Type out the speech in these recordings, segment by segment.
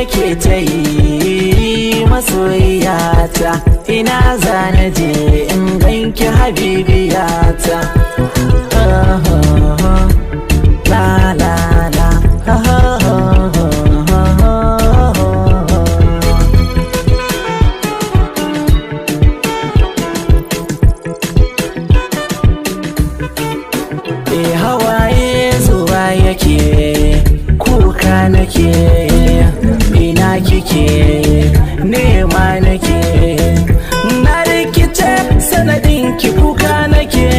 nake ta yi masoyiyata, ina zana je in ganki habibiyata. La la la hawaye zuwa yake, kuka nake, ina kike nema nake, na rikice sanadin ki kuka nake,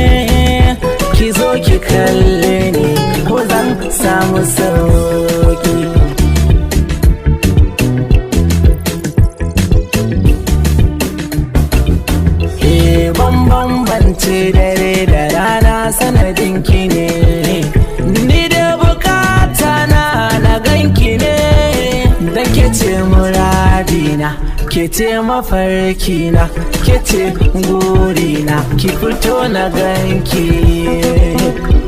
ki zo ki kalle ni ko zan samu sauki. Bambance dare da rana sanadin ki ne, ni da bukata na ganki ne, dan ke ce muradina, ke ce mafarkina, ke ce gurina, ki fito na ganki,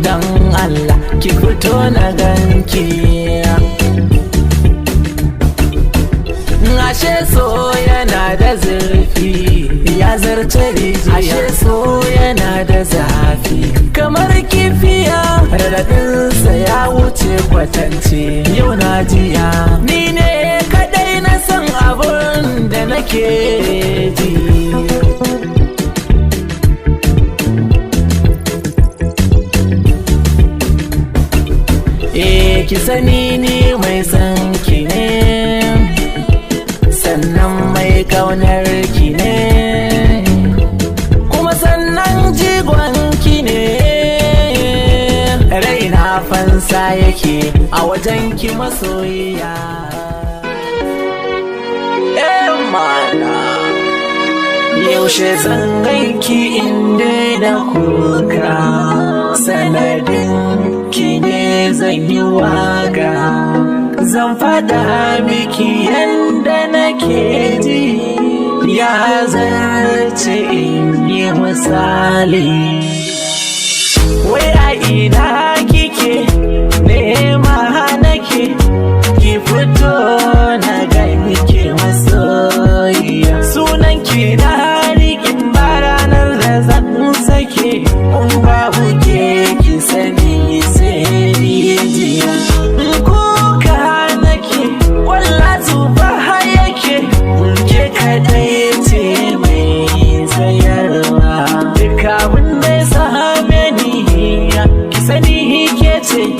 dan Allah ki fito na ganki. Ashe so yana da zurfi, ya zarce rijiya. Ashe so yana da zafi, kamar kifiya, radadinsa ya wuce kwatance. Yau na jiya, ni ne kadai na san abun da nake ji. Ki sani ni mai san ki ne, sannan mai kaunar ki ne, kuma sannan jigon ki ne. Raina fansa yake a wajen ki masoyiya. Mana yaushe zan ganki inda da kuka, sanadin ki ne zan yi waka. Zan fada miki yanda nake ji, ya zarce in yi misali. Wai a ina kike nema nake, ki fito na ganki masoyiya. Sunan ki na rikin ba ranar da zan sake, in babu ke ki sani sai rijiya.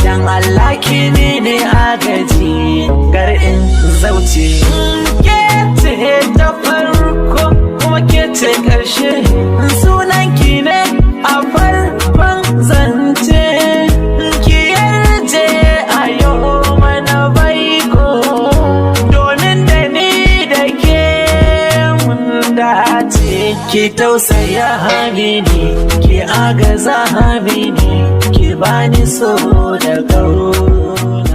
Dan Allah ki ne agaji, gar in zauce. Ke ce ta farko kuma ke ce ƙarshe, sunan ki ne a farkon zance. Ki yarje a yau mana baiko, domin da ni da ke mun dace. Ki tausaya mini, ki agaza mini, ki bani so da ƙauna.